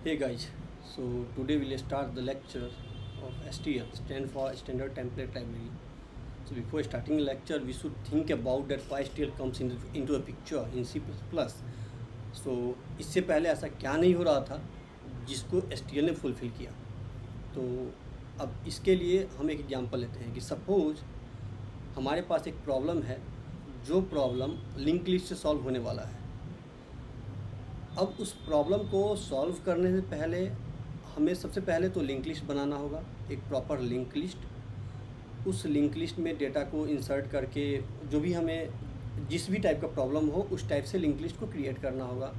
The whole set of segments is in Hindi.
Hey guys, so today we'll start the lecture of STL, stand for Standard Template Library. So before starting the lecture, we should think about that why STL comes into a picture in C++. So इससे पहले ऐसा क्या नहीं हो रहा था जिसको STL ने फुलफिल किया। तो अब इसके लिए हम एक एग्जांपल लेते हैं कि सपोज हमारे पास एक प्रॉब्लम है, जो प्रॉब्लम लिंक लिस्ट से सॉल्व होने वाला है। अब उस प्रॉब्लम को सॉल्व करने से पहले हमें सबसे पहले तो लिंक लिस्ट बनाना होगा, एक प्रॉपर लिंक लिस्ट। उस लिंक लिस्ट में डेटा को इंसर्ट करके जो भी हमें जिस भी टाइप का प्रॉब्लम हो उस टाइप से लिंक लिस्ट को क्रिएट करना होगा,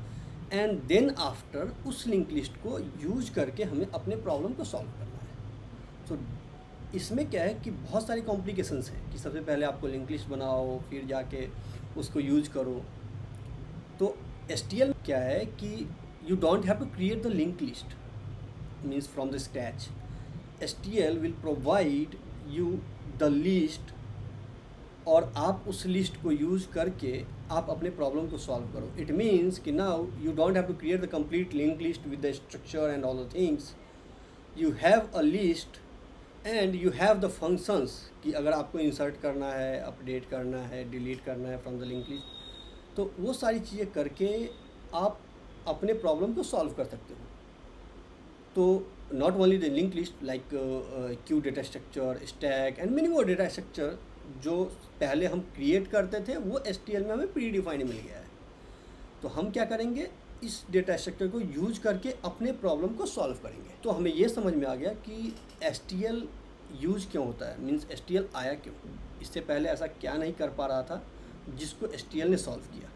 एंड देन आफ्टर उस लिंक लिस्ट को यूज करके हमें अपने प्रॉब्लम को सॉल्व करना है। तो इसमें क्या है कि बहुत सारी कॉम्प्लिकेशंस हैं कि सबसे पहले आपको लिंक लिस्ट बनाओ, फिर जाके उसको यूज करो। तो STL क्या है कि you don't have to create the linked list, means from the scratch. STL will provide you the list और आप उस लिस्ट को यूज करके आप अपने प्रॉब्लम को सॉल्व करो। इट मीन्स कि now you don't have to create the complete link list with the structure and all the things. You have a list and you have the functions कि अगर आपको इंसर्ट करना है, अपडेट करना है, डिलीट करना है फ्रॉम द लिंक लिस्ट, तो वो सारी चीज़ें करके आप अपने प्रॉब्लम को सॉल्व कर सकते हो। तो not only the link list like Q data structure, stack and many more data structure जो पहले हम क्रिएट करते थे वो STL में हमें प्री डिफाइंड मिल गया है। तो हम क्या करेंगे, इस डेटा स्ट्रक्चर को यूज करके अपने प्रॉब्लम को सॉल्व करेंगे। तो हमें ये समझ में आ गया कि STL यूज क्यों होता है, मीन्स STL आया क्यों। इससे पहले ऐसा क्या नहीं कर पा रहा था जिसको STL ने सॉल्व किया।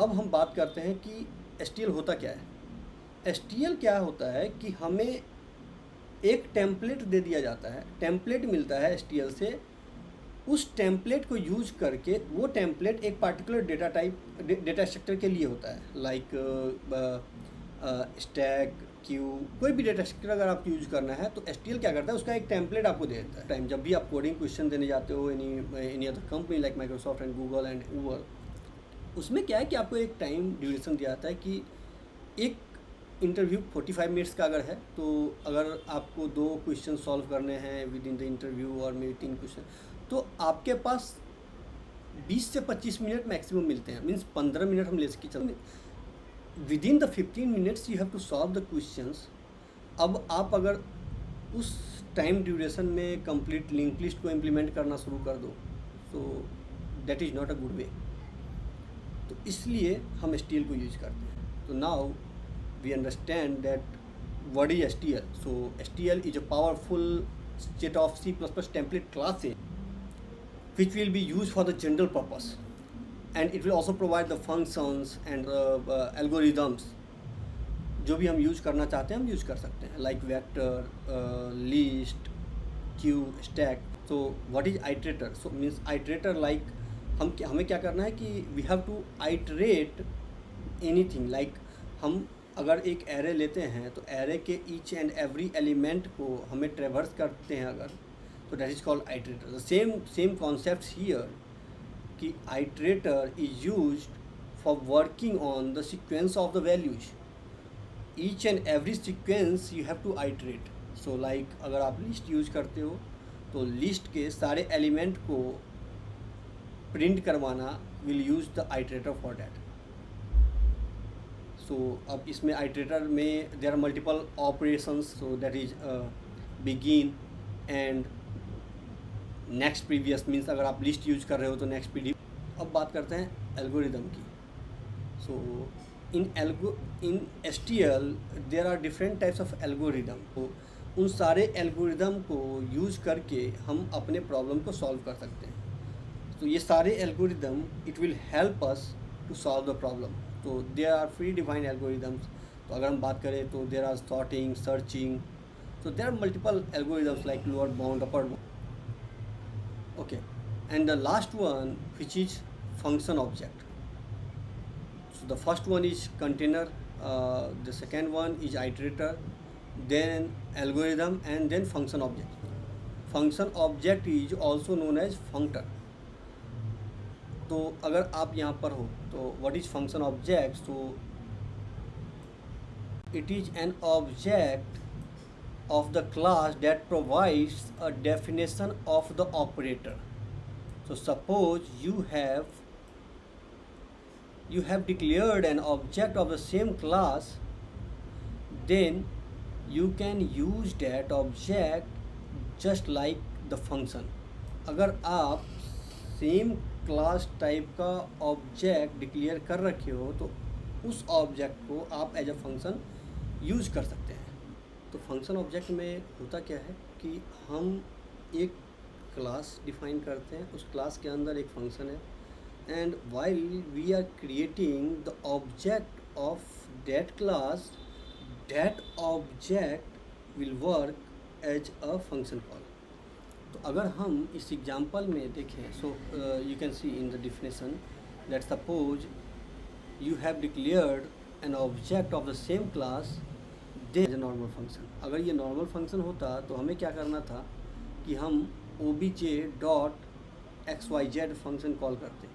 अब हम बात करते हैं कि STL होता क्या है। STL क्या होता है कि हमें एक टेम्पलेट दे दिया जाता है, टेम्पलेट मिलता है STL से। उस टेम्पलेट को यूज करके वो टेम्पलेट एक पार्टिकुलर डेटा स्ट्रक्चर के लिए होता है, लाइक स्टैक, क्यू, कोई भी डेटा स्ट्रक्चर अगर आपको यूज करना है तो STL क्या करता है, उसका एक टेम्पलेट आपको दे देता है। टाइम जब भी आप कोडिंग क्वेश्चन देने जाते हो any other company like Microsoft and Google and Uber, उसमें क्या है कि आपको एक टाइम ड्यूरेशन दिया जाता है कि एक इंटरव्यू 45 मिनट्स का अगर है तो अगर आपको 2 क्वेश्चन सॉल्व करने हैं विद इन द इंटरव्यू और मे 3 क्वेश्चन, तो आपके पास 20 से 25 मिनट मैक्सिमम मिलते हैं। मीन्स 15 मिनट हम ले सके चलते, within the 15 minutes you have to solve the questions. अब आप अगर उस टाइम ड्यूरेशन में कंप्लीट लिंक लिस्ट को इम्प्लीमेंट करना शुरू कर दो तो that is not a good way. तो इसलिए हम STL को यूज करते हैं। तो now we understand that what is STL। So STL is a powerful set of C++ template classes which will be used for the general purpose, and it will also provide the functions and the algorithms जो भी हम यूज करना चाहते हैं हम यूज कर सकते हैं, like vector, list, queue, stack. तो what is iterator? So means iterator like हमें क्या करना है कि we have to iterate anything. Like हम अगर एक एरे लेते हैं तो एरे के ईच एंड एवरी एलिमेंट को हमें ट्रेवर्स करते हैं अगर, तो that is called iterator. The same concept here कि iterator is used for working on the sequence of the values. Each and every sequence you have to iterate. So like अगर आप लिस्ट यूज करते हो तो लिस्ट के सारे एलिमेंट को प्रिंट करवाना will use the iterator for that. So अब इसमें आइट्रेटर में there are multiple operations, so that is begin and next previous, means अगर आप लिस्ट यूज कर रहे हो तो नेक्स्ट प्रीवियस। अब बात करते हैं एल्गोरिदम की। सो in STL there are different types of algorithm। तो उन सारे एल्गोरिदम को यूज करके हम अपने प्रॉब्लम को सॉल्व कर सकते हैं। तो ये सारे algorithm it will help us to solve the problem. तो there are predefined algorithms. तो अगर हम बात करें तो there are sorting, searching, so there are multiple algorithms like lower bound, upper bound, okay, and the last one which is function object. So the first one is container, the second one is iterator, then algorithm, and then function object. Function object is also known as functor. तो अगर आप यहाँ पर हो तो what is function object? So it is an object of the class that provides a definition of the operator. So suppose you have declared an object of the same class, then you can use that object just like the function. अगर आप सेम क्लास टाइप का ऑब्जेक्ट डिक्लेयर कर रखे हो तो उस ऑब्जेक्ट को आप एज अ फंक्शन यूज कर सकते हैं. तो फंक्शन ऑब्जेक्ट में होता क्या है कि हम एक क्लास डिफाइन करते हैं, उस क्लास के अंदर एक फंक्शन है, and while we are creating the object of that class, that object will work as a function call. तो अगर हम इस एग्जांपल में देखें, so you can see in the definition that suppose you have declared an object of the same class, then is a normal function. अगर ये नॉर्मल फंक्शन होता तो हमें क्या करना था कि हम obj.xyz फंक्शन कॉल करते,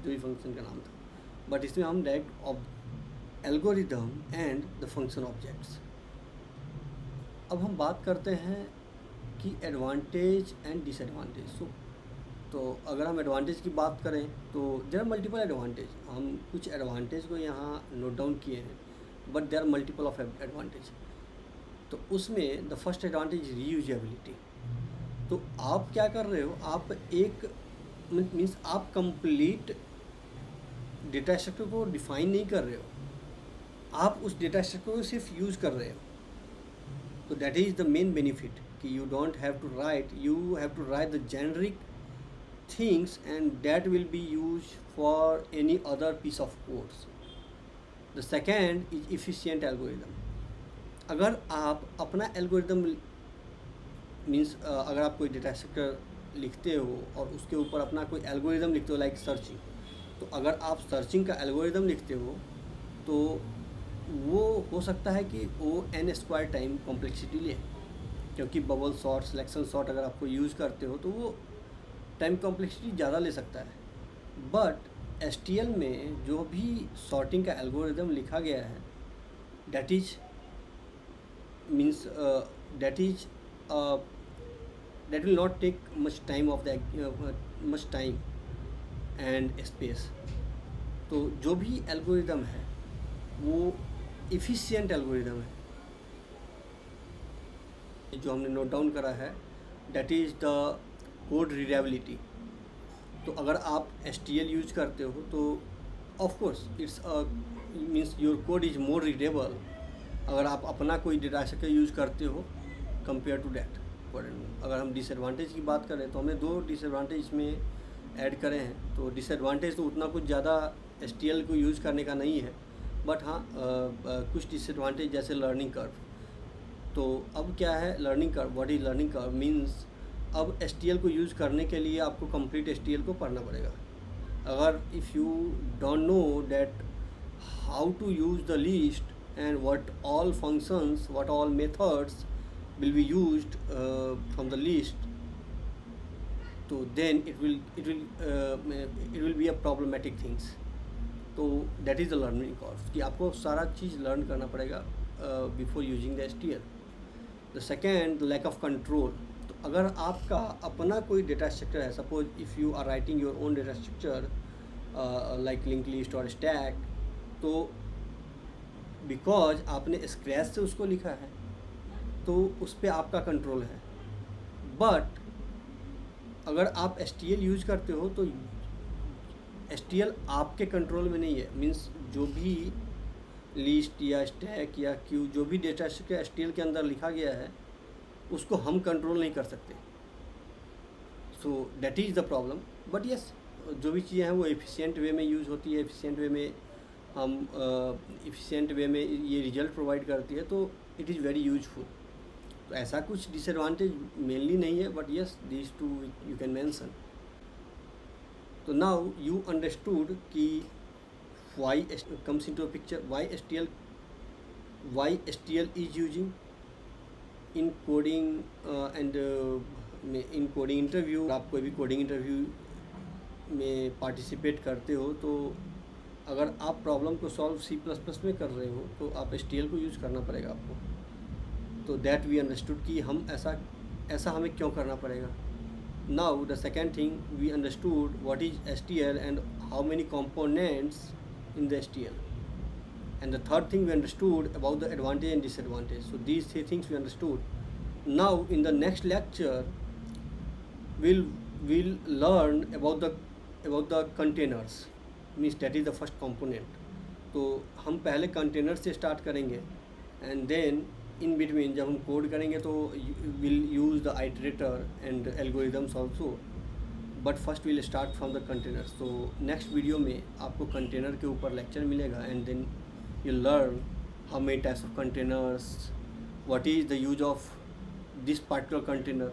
जो भी फंक्शन का नाम था, बट इसमें हम direct algorithm and the function objects. अब हम बात करते हैं कि एडवांटेज एंड डिसएडवांटेज. तो अगर हम एडवांटेज की बात करें तो देयर आर मल्टीपल एडवांटेज. हम कुछ एडवांटेज को यहाँ नोट डाउन किए हैं, but there are multiple of advantage. तो उसमें द फर्स्ट एडवांटेज रीयूजेबिलिटी. तो आप क्या कर रहे हो, आप एक मीन्स आप कंप्लीट डेटा स्ट्रक्चर को डिफाइन नहीं कर रहे हो, आप उस डेटा स्ट्रक्चर को सिर्फ यूज़ कर रहे हो. तो that is the main benefit कि you have to write the generic things and that will be used for any other piece of codes. The second is efficient algorithm. अगर आप अपना एल्गोरिदम मीन्स अगर आप कोई डेटा स्ट्रक्चर लिखते हो और उसके ऊपर अपना कोई एल्गोरिदम लिखते हो लाइक सर्चिंग, तो अगर आप सर्चिंग का एल्गोरिदम लिखते हो तो वो हो सकता है कि वो n² टाइम कॉम्प्लेक्सिटी ले, क्योंकि बबल सॉर्ट, सिलेक्शन सॉर्ट अगर आपको यूज़ करते हो तो वो टाइम कॉम्प्लेक्सिटी ज़्यादा ले सकता है. बट STL में जो भी सॉर्टिंग का एल्गोरिदम लिखा गया है that is means that will not take much time and space. तो जो भी एल्गोरिदम है वो इफ़िशिएंट एल्गोरिदम है. जो हमने नोट डाउन करा है that is the code readability. तो अगर आप STL यूज करते हो तो of course it's means your code is more readable अगर आप अपना कोई डेटा स्ट्रक्चर यूज़ करते हो कंपेयर टू डैट. अगर हम डिसएडवांटेज की बात करें तो हमने 2 डिसएडवांटेज इसमें ऐड करे हैं. तो डिसएडवांटेज तो उतना कुछ ज़्यादा STL को यूज़ करने का नहीं है, बट हाँ कुछ डिसएडवांटेज जैसे लर्निंग कर्व. तो अब क्या है learning curve, what is learning curve means अब STL को यूज़ करने के लिए आपको कंप्लीट STL को पढ़ना पड़ेगा. अगर if you don't know that how to use the list and what all functions, what all methods will be used from the list, so then it will be a problematic things. तो that is the learning curve कि आपको सारा चीज़ लर्न करना पड़ेगा before using the STL. The second, lack of control. तो अगर आपका अपना कोई डेटा स्ट्रक्चर है, suppose if you are writing your own data structure like link list और स्टैक, तो बिकॉज आपने स्क्रैच से उसको लिखा है तो उस पर आपका कंट्रोल है. बट अगर आप STL यूज़ करते हो तो STL आपके कंट्रोल में नहीं है. मीन्स जो भी लिस्ट या स्टैक या क्यू जो भी डेटा स्ट्रक्चर STL के अंदर लिखा गया है उसको हम कंट्रोल नहीं कर सकते. So that is the problem. But yes, जो भी चीज़ें हैं वो एफिशिएंट वे में यूज़ होती है, एफिशिएंट वे में हम एफिशिएंट वे में ये रिजल्ट प्रोवाइड करती है, तो इट इज़ वेरी यूजफुल. तो ऐसा कुछ डिसएडवांटेज मेनली नहीं है, but yes these two you can mention. तो नाउ यू अंडरस्टूड कि why comes into a picture, why STL is using in coding and in coding interview. आप कोई भी कोडिंग इंटरव्यू में पार्टिसिपेट करते हो तो अगर आप प्रॉब्लम को सॉल्व C++ में कर रहे हो तो आप STL को यूज़ करना पड़ेगा आपको. तो दैट वी अंडरस्टूड कि हम ऐसा हमें क्यों करना पड़ेगा. Now the second thing, we understood what is STL and how many components in the STL. And the third thing, we understood about the advantage and disadvantage. So these three things we understood. Now in the next lecture, we'll learn about the containers. Means that is the first component. तो हम पहले कंटेनर से स्टार्ट करेंगे एंड देन इन बिटवीन जब हम कोड करेंगे तो will use the iterator and algorithms also, but first will start from the containers. तो नेक्स्ट वीडियो में आपको कंटेनर के ऊपर लेक्चर मिलेगा and then you learn how many types of containers, what is the use of this particular container,